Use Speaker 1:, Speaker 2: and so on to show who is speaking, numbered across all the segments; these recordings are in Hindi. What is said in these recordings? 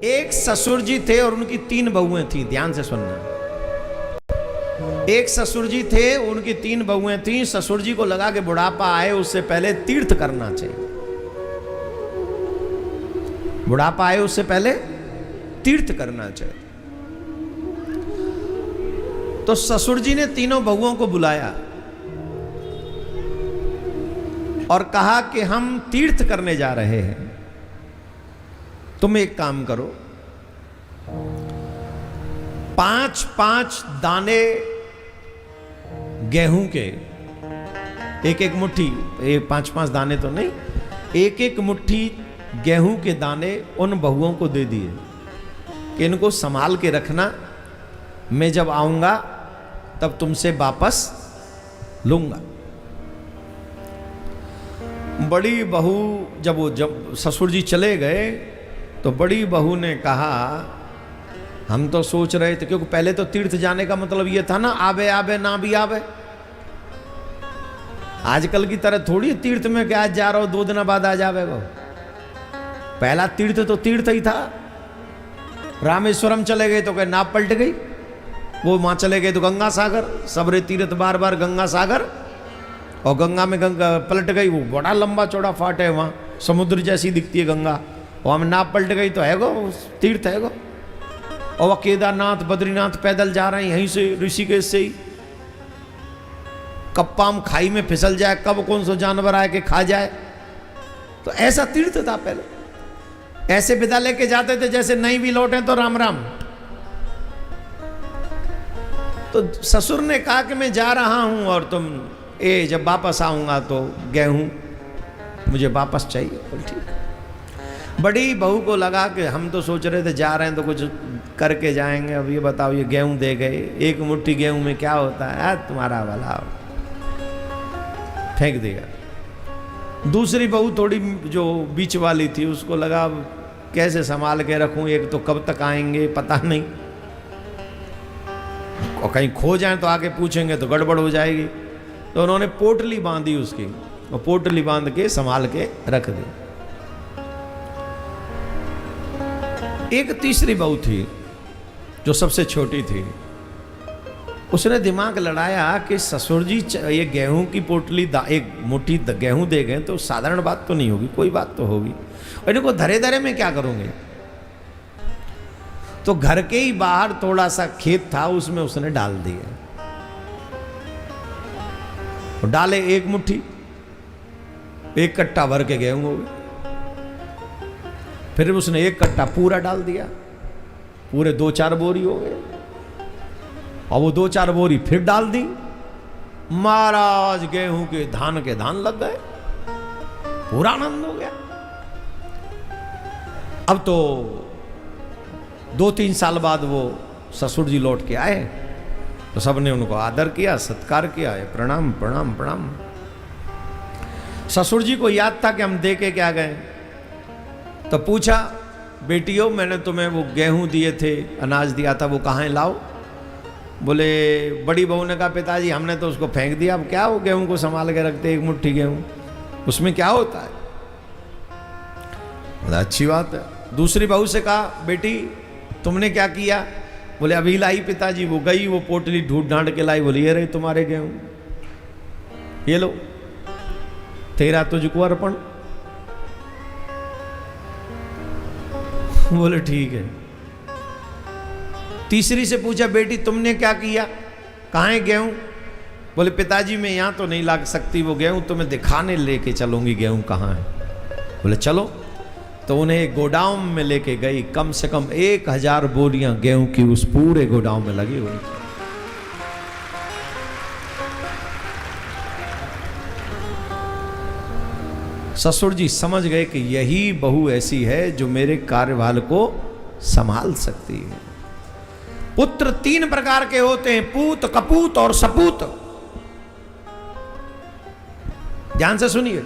Speaker 1: एक ससुर जी थे और उनकी 3 बहुएं थी। ध्यान से सुनना। एक ससुर जी थे, उनकी 3 बहुएं थी। ससुर जी को लगा कि बुढ़ापा आए उससे पहले तीर्थ करना चाहिए। बुढ़ापा आए उससे पहले तीर्थ करना चाहिए। तो ससुर जी ने तीनों बहुओं को बुलाया और कहा कि हम तीर्थ करने जा रहे हैं, तुम एक काम करो, 5-5 दाने गेहूं के, एक एक मुट्ठी, 5-5 दाने तो नहीं, एक एक मुट्ठी गेहूं के दाने उन बहुओं को दे दिए कि इनको संभाल के रखना, मैं जब आऊंगा तब तुमसे वापस लूंगा। बड़ी बहू जब ससुर जी चले गए तो बड़ी बहू ने कहा, हम तो सोच रहे थे, क्योंकि पहले तो तीर्थ जाने का मतलब ये था ना, आवे आवे ना भी आवे। आजकल की तरह थोड़ी तीर्थ में कि आज जा रहा हो 2 दिन बाद आ जावेगा। पहला तीर्थ तो तीर्थ ही था। रामेश्वरम चले गए तो कहे नाव पलट गई, वो वहां चले गए तो गंगा सागर, सबरे तीर्थ बार बार गंगा सागर, और गंगा में गंगा पलट गई, वो बड़ा लंबा चौड़ा फाट है वहां, समुद्र जैसी दिखती है गंगा, वहां में नाव पलट गई तो है गो तीर्थ है गो। और वह केदारनाथ बद्रीनाथ पैदल जा रहे हैं यहीं से, ऋषिकेश से ही। कब पाम खाई में फिसल जाए, कब कौन सा जानवर आए के खा जाए, तो ऐसा तीर्थ था पहले। ऐसे विदा लेके जाते थे जैसे नहीं भी लौटे तो राम राम। तो ससुर ने कहा कि मैं जा रहा हूं और तुम जब वापस आऊंगा तो गेहूं मुझे वापस चाहिए। बोल ठीक। बड़ी बहू को लगा कि हम तो सोच रहे थे जा रहे हैं तो कुछ करके जाएंगे, अब ये बताओ ये गेहूं दे गए, एक मुट्ठी गेहूं में क्या होता है, तुम्हारा भला, फेंक दिया। दूसरी बहू थोड़ी जो बीच वाली थी, उसको लगा कैसे संभाल के रखूं, एक तो कब तक आएंगे पता नहीं, और कहीं खो जाए तो आके पूछेंगे तो गड़बड़ हो जाएगी। तो उन्होंने पोटली बांधी उसकी, और पोटली बांध के संभाल के रख दी। एक तीसरी बहू थी जो सबसे छोटी थी, उसने दिमाग लड़ाया कि ससुर जी ये गेहूं की पोटली एक मुट्ठी गेहूं दे गए तो साधारण बात तो नहीं होगी, कोई बात तो होगी, और इनको धरे धरे में क्या करूंगे। तो घर के ही बाहर थोड़ा सा खेत था, उसमें उसने डाल दिए। तो डाले एक मुट्ठी, 1 कट्टा भर के गेहूं हो गए। फिर उसने 1 कट्टा पूरा डाल दिया, पूरे 2-4 बोरी हो गए, और वो 2-4 बोरी फिर डाल दी। महाराज गेहूं के धान लग गए, पूरा आनंद हो गया। अब तो 2-3 साल बाद वो ससुर जी लौट के आए तो सबने उनको आदर किया, सत्कार किया, प्रणाम प्रणाम प्रणाम। ससुर जी को याद था कि हम दे के क्या गए, तो पूछा, बेटियों मैंने तुम्हें वो गेहूं दिए थे, अनाज दिया था, वो कहाँ है, लाओ। बोले, बड़ी बहू ने कहा, पिताजी हमने तो उसको फेंक दिया, अब क्या वो गेहूं को संभाल के रखते, 1 मुट्ठी गेहूं, उसमें क्या होता है। बोला अच्छी बात है। दूसरी बहू से कहा, बेटी तुमने क्या किया। बोले अभी लाई पिताजी, वो गई, वो पोटली ढूंढ ढांड के लाई, बोले ये रहे तुम्हारे गेहूं, ये लो, तेरा तुझको अर्पण। बोले ठीक है। तीसरी से पूछा, बेटी तुमने क्या किया, कहाँ है गेहूं। बोले पिताजी मैं यहां तो नहीं ला सकती वो गेहूं, तुम्हें दिखाने लेके चलूंगी गेहूं कहाँ है। बोले चलो। तो उन्हें गोडाउन में लेके गई, कम से कम 1000 बोरियां गेहूं की उस पूरे गोडाउन में लगी हुई थी। ससुर जी समझ गए कि यही बहू ऐसी है जो मेरे कार्यभार को संभाल सकती है। पुत्र 3 प्रकार के होते हैं, पूत, कपूत और सपूत। ध्यान से सुनिए,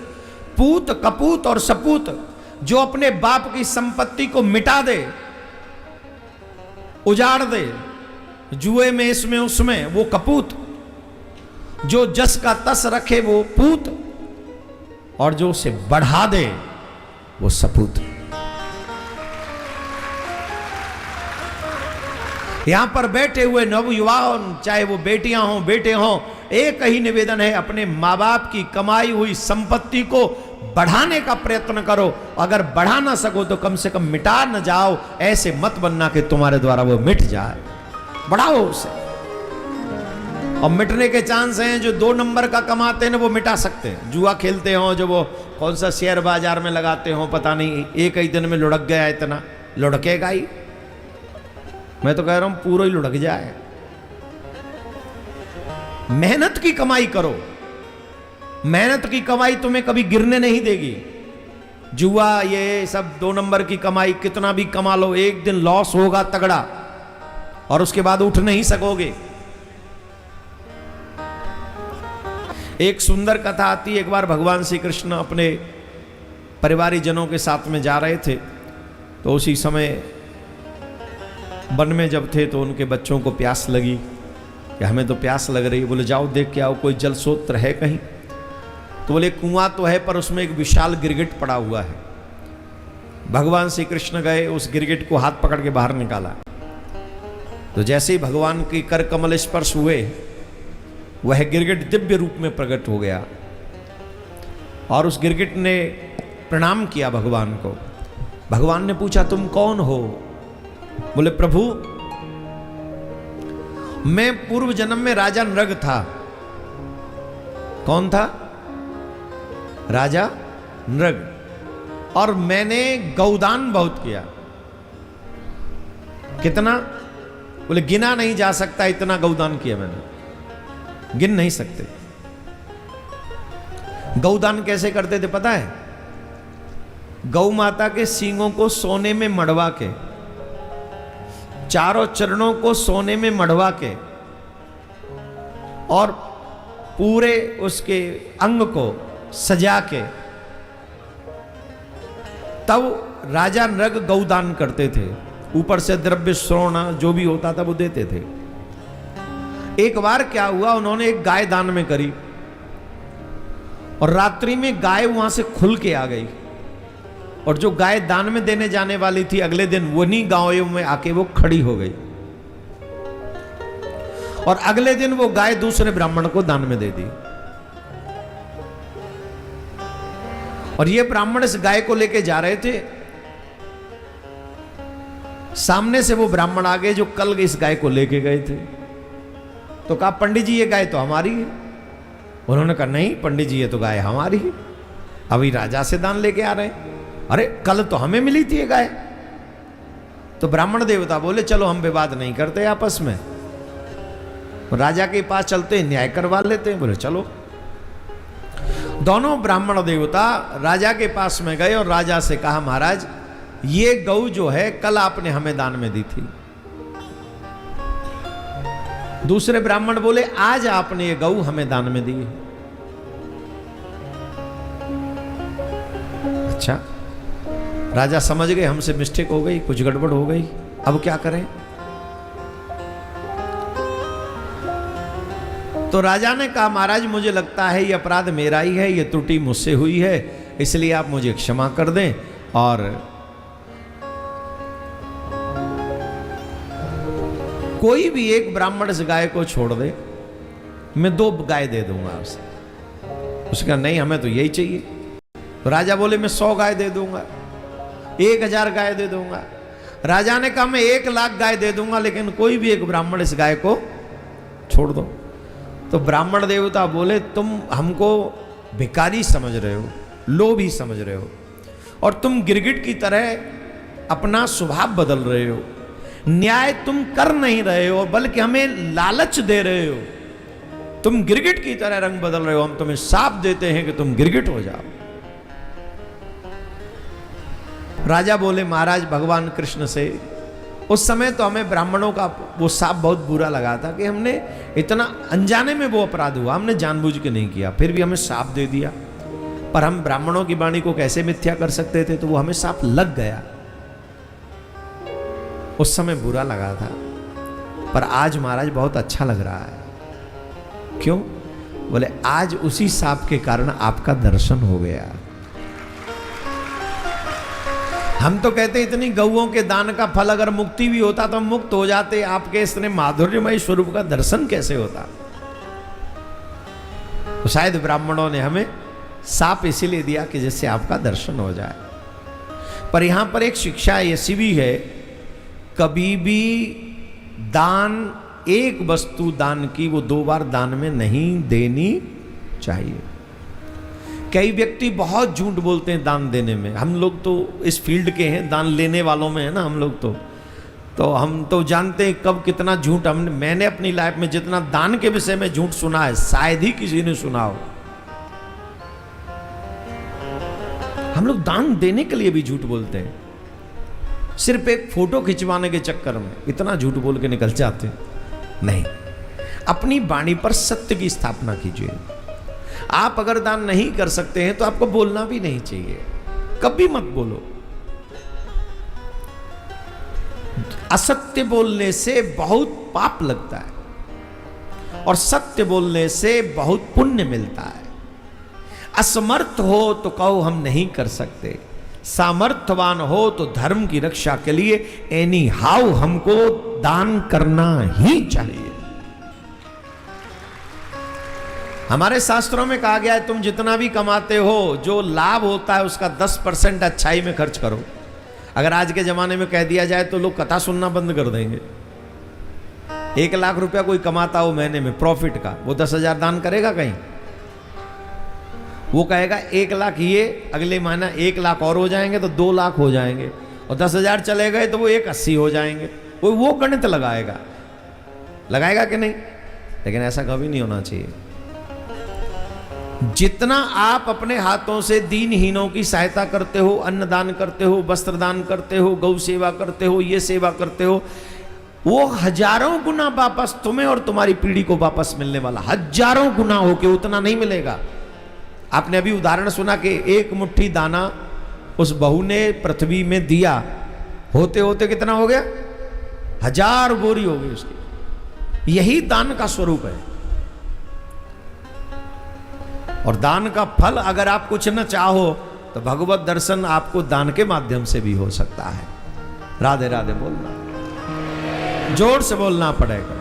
Speaker 1: पूत, कपूत और सपूत। जो अपने बाप की संपत्ति को मिटा दे, उजाड़ दे, जुए में इसमें उसमें, वो कपूत। जो जस का तस रखे वो पूत, और जो उसे बढ़ा दे वो सपूत। यहां पर बैठे हुए नवयुवा हो, चाहे वो बेटियां हों बेटे हों, एक ही निवेदन है, अपने माँ बाप की कमाई हुई संपत्ति को बढ़ाने का प्रयत्न करो। अगर बढ़ा ना सको तो कम से कम मिटा न जाओ। ऐसे मत बनना कि तुम्हारे द्वारा वो मिट जाए, बढ़ाओ उसे। और मिटने के चांस हैं, जो 2 नंबर का कमाते हैं ना वो मिटा सकते हैं। जुआ खेलते हो, जो वो कौन सा शेयर बाजार में लगाते हो, पता नहीं एक ही दिन में लुढ़क गया, इतना लुढ़केगा ही। मैं तो कह रहा हूं पूरा ही लुढ़क जाए। मेहनत की कमाई करो, मेहनत की कमाई तुम्हें कभी गिरने नहीं देगी। जुआ ये सब 2 नंबर की कमाई कितना भी कमा लो, एक दिन लॉस होगा तगड़ा, और उसके बाद उठ नहीं सकोगे। एक सुंदर कथा आती है, एक बार भगवान श्री कृष्ण अपने परिवारी जनों के साथ में जा रहे थे, तो उसी समय वन में जब थे तो उनके बच्चों को प्यास लगी कि हमें तो प्यास लग रही है। बोले जाओ देख के आओ कोई जल स्रोत है कहीं। तो बोले कुआं तो है पर उसमें एक विशाल गिरगिट पड़ा हुआ है। भगवान श्री कृष्ण गए, उस गिरगिट को हाथ पकड़ के बाहर निकाला। तो जैसे ही भगवान की कर कमल स्पर्श हुए, वह गिरगिट दिव्य रूप में प्रकट हो गया, और उस गिरगिट ने प्रणाम किया भगवान को। भगवान ने पूछा तुम कौन हो? बोले प्रभु मैं पूर्व जन्म में राजा नृग था। कौन था? राजा नृग। और मैंने गौदान बहुत किया। कितना? बोले गिना नहीं जा सकता, इतना गौदान किया मैंने, गिन नहीं सकते। गौदान कैसे करते थे पता है? गौ माता के सींगों को सोने में मढ़वा के, चारों चरणों को सोने में मढ़वा के, और पूरे उसके अंग को सजा के, तब राजा नृग गौदान करते थे। ऊपर से द्रव्य श्रोण जो भी होता था वो देते थे। एक बार क्या हुआ, उन्होंने एक गाय दान में करी, और रात्रि में गाय वहां से खुल के आ गई, और जो गाय दान में देने जाने वाली थी अगले दिन वही गांव में आके वो खड़ी हो गई, और अगले दिन वो गाय दूसरे ब्राह्मण को दान में दे दी। और ये ब्राह्मण इस गाय को लेके जा रहे थे, सामने से वो ब्राह्मण आ गए जो कल इस गाय को लेके गए थे। तो कहा पंडित जी ये गाय तो हमारी है। उन्होंने कहा नहीं पंडित जी ये तो गाय हमारी है, अभी राजा से दान लेके आ रहे हैं। अरे कल तो हमें मिली थी ये गाय। तो ब्राह्मण देवता बोले चलो हम विवाद नहीं करते आपस में, राजा के पास चलते न्याय करवा लेते हैं। बोले चलो। दोनों ब्राह्मण देवता राजा के पास में गए और राजा से कहा महाराज ये गौ जो है कल आपने हमें दान में दी थी। दूसरे ब्राह्मण बोले आज आपने ये गौ हमें दान में दी है। अच्छा, राजा समझ गए हमसे मिस्टेक हो गई, कुछ गड़बड़ हो गई, अब क्या करें? तो राजा ने कहा महाराज मुझे लगता है ये अपराध मेरा ही है, ये त्रुटि मुझसे हुई है, इसलिए आप मुझे क्षमा कर दें, और कोई भी एक ब्राह्मण इस गाय को छोड़ दे, मैं 2 गाय दे दूंगा उसे। उसका नहीं हमें तो यही चाहिए। तो राजा बोले मैं 100 गाय दे दूंगा, 1000 गाय दे दूंगा। राजा ने कहा मैं 1,00,000 गाय दे दूंगा, लेकिन कोई भी एक ब्राह्मण इस गाय को छोड़ दो। तो ब्राह्मण देवता बोले तुम हमको भिखारी समझ रहे हो, लोभी समझ रहे हो, और तुम गिरगिट की तरह अपना स्वभाव बदल रहे हो। न्याय तुम कर नहीं रहे हो बल्कि हमें लालच दे रहे हो। तुम गिरगिट की तरह रंग बदल रहे हो, हम तुम्हें शाप देते हैं कि तुम गिरगिट हो जाओ। राजा बोले महाराज भगवान कृष्ण से, उस समय तो हमें ब्राह्मणों का वो शाप बहुत बुरा लगा था कि हमने इतना अनजाने में वो अपराध हुआ, हमने जानबूझ के नहीं किया, फिर भी हमें शाप दे दिया। पर हम ब्राह्मणों की वाणी को कैसे मिथ्या कर सकते थे, तो वो हमें शाप लग गया। उस समय बुरा लगा था, पर आज महाराज बहुत अच्छा लग रहा है। क्यों? बोले आज उसी शाप के कारण आपका दर्शन हो गया। हम तो कहते हैं इतनी गौओं के दान का फल अगर मुक्ति भी होता तो हम मुक्त हो जाते, आपके इतने माधुर्यमय स्वरूप का दर्शन कैसे होता। तो शायद ब्राह्मणों ने हमें साप इसीलिए दिया कि जिससे आपका दर्शन हो जाए। पर यहां पर एक शिक्षा ऐसी भी है, कभी भी दान, एक वस्तु दान की वो 2 बार दान में नहीं देनी चाहिए। कई व्यक्ति बहुत झूठ बोलते हैं दान देने में। हम लोग तो इस फील्ड के हैं, दान लेने वालों में है ना हम लोग, तो हम तो जानते हैं कब कितना झूठ। मैंने अपनी लाइफ में जितना दान के विषय में झूठ सुना है शायद ही किसी ने सुना हो। हम लोग दान देने के लिए भी झूठ बोलते हैं, सिर्फ एक फोटो खिंचवाने के चक्कर में इतना झूठ बोल के निकल जाते हैं। नहीं, अपनी वाणी पर सत्य की स्थापना कीजिए। आप अगर दान नहीं कर सकते हैं तो आपको बोलना भी नहीं चाहिए, कभी मत बोलो। असत्य बोलने से बहुत पाप लगता है और सत्य बोलने से बहुत पुण्य मिलता है। असमर्थ हो तो कहो हम नहीं कर सकते, सामर्थ्यवान हो तो धर्म की रक्षा के लिए एनी हाउ हमको दान करना ही चाहिए। हमारे शास्त्रों में कहा गया है तुम जितना भी कमाते हो जो लाभ होता है उसका 10% अच्छाई में खर्च करो। अगर आज के जमाने में कह दिया जाए तो लोग कथा सुनना बंद कर देंगे। 1 लाख रुपया कोई कमाता हो महीने में प्रॉफिट का, वो 10,000 दान करेगा कहीं? वो कहेगा 1 लाख ये, अगले महीना 1 लाख और हो जाएंगे तो 2 लाख हो जाएंगे, और 10,000 चले गए तो वो 1,80 हो जाएंगे। वो गणित लगाएगा कि नहीं? लेकिन ऐसा कभी नहीं होना चाहिए। जितना आप अपने हाथों से दीनहीनों की सहायता करते हो, अन्न दान करते हो, वस्त्र दान करते हो, गौ सेवा करते हो, ये सेवा करते हो, वो हजारों गुना वापस तुम्हें और तुम्हारी पीढ़ी को वापस मिलने वाला, हजारों गुना होके उतना नहीं मिलेगा। आपने अभी उदाहरण सुना कि 1 मुट्ठी दाना उस बहू ने पृथ्वी में दिया, होते होते कितना हो गया? 1000 बोरी हो गई उसकी। यही दान का स्वरूप है। और दान का फल अगर आप कुछ न चाहो तो भगवत दर्शन आपको दान के माध्यम से भी हो सकता है। राधे राधे बोलना, जोर से बोलना पड़ेगा।